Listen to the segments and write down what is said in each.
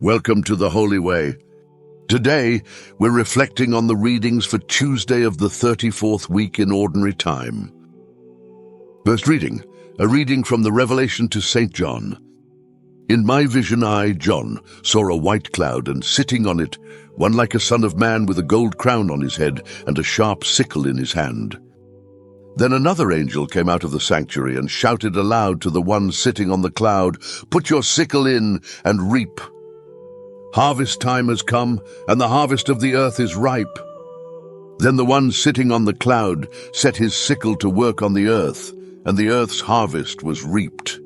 Welcome to the Holy Way. Today, we're reflecting on the readings for Tuesday of the 34th week in Ordinary Time. First reading, a reading from the Revelation to St. John. In my vision I, John, saw a white cloud, and sitting on it, one like a son of man with a gold crown on his head and a sharp sickle in his hand. Then another angel came out of the sanctuary and shouted aloud to the one sitting on the cloud, "Put your sickle in and reap. Harvest time has come, and the harvest of the earth is ripe." Then the one sitting on the cloud set his sickle to work on the earth, and the earth's harvest was reaped.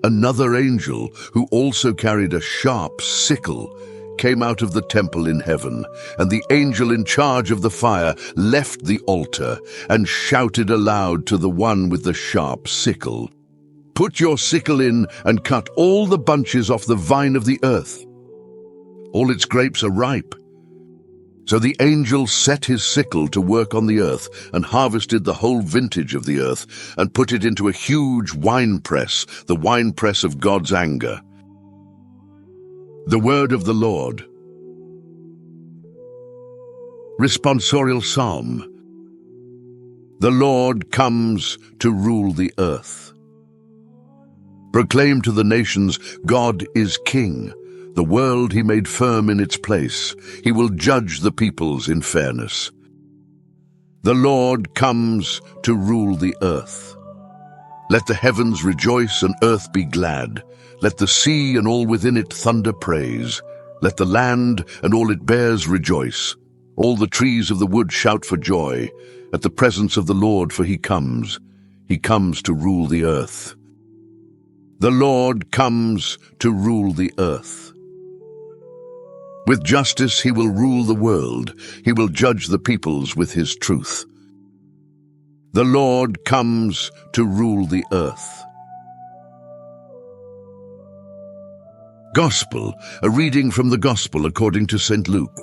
Another angel, who also carried a sharp sickle, came out of the temple in heaven, and the angel in charge of the fire left the altar and shouted aloud to the one with the sharp sickle, "Put your sickle in and cut all the bunches off the vine of the earth. All its grapes are ripe." So the angel set his sickle to work on the earth and harvested the whole vintage of the earth and put it into a huge winepress, the winepress of God's anger. The word of the Lord. Responsorial Psalm. The Lord comes to rule the earth. Proclaim to the nations, God is King. The world he made firm in its place. He will judge the peoples in fairness. The Lord comes to rule the earth. Let the heavens rejoice and earth be glad. Let the sea and all within it thunder praise. Let the land and all it bears rejoice. All the trees of the wood shout for joy at the presence of the Lord, for he comes. He comes to rule the earth. The Lord comes to rule the earth. With justice he will rule the world. He will judge the peoples with his truth. The Lord comes to rule the earth. Gospel, a reading from the Gospel according to St. Luke.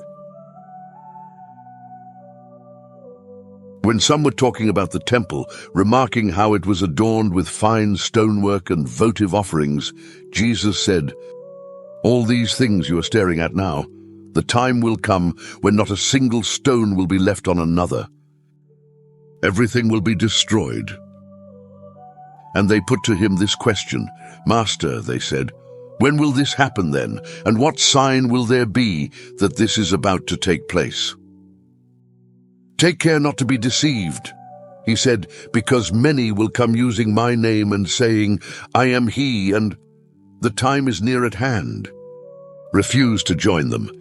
When some were talking about the temple, remarking how it was adorned with fine stonework and votive offerings, Jesus said, "All these things you are staring at now, the time will come when not a single stone will be left on another. Everything will be destroyed." And they put to him this question, "Master," they said, "when will this happen then? And what sign will there be that this is about to take place?" "Take care not to be deceived," he said, "because many will come using my name and saying, 'I am he,' and 'the time is near at hand.' Refuse to join them.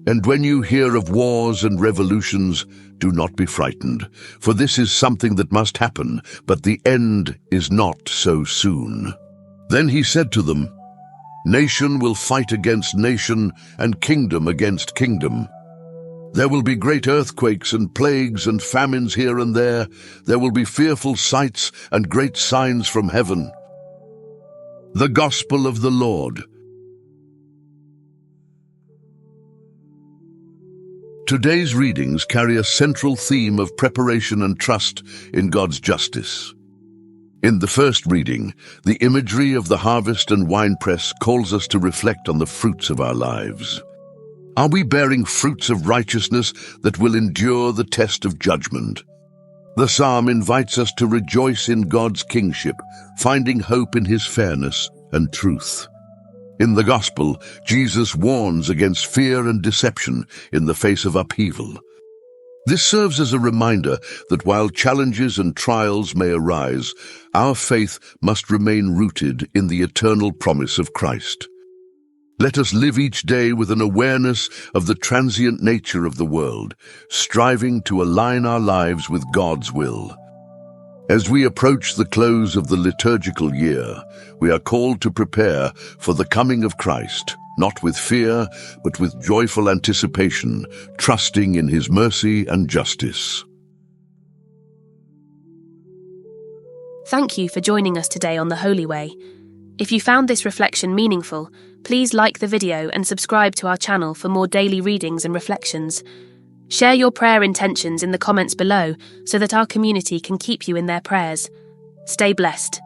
And when you hear of wars and revolutions, do not be frightened, for this is something that must happen, but the end is not so soon." Then he said to them, "Nation will fight against nation, and kingdom against kingdom. There will be great earthquakes and plagues and famines here and there. There will be fearful sights and great signs from heaven." The Gospel of the Lord. Today's readings carry a central theme of preparation and trust in God's justice. In the first reading, the imagery of the harvest and winepress calls us to reflect on the fruits of our lives. Are we bearing fruits of righteousness that will endure the test of judgment? The psalm invites us to rejoice in God's kingship, finding hope in his fairness and truth. In the Gospel, Jesus warns against fear and deception in the face of upheaval. This serves as a reminder that while challenges and trials may arise, our faith must remain rooted in the eternal promise of Christ. Let us live each day with an awareness of the transient nature of the world, striving to align our lives with God's will. As we approach the close of the liturgical year, we are called to prepare for the coming of Christ, not with fear, but with joyful anticipation, trusting in his mercy and justice. Thank you for joining us today on the Holy Way. If you found this reflection meaningful, please like the video and subscribe to our channel for more daily readings and reflections. Share your prayer intentions in the comments below so that our community can keep you in their prayers. Stay blessed.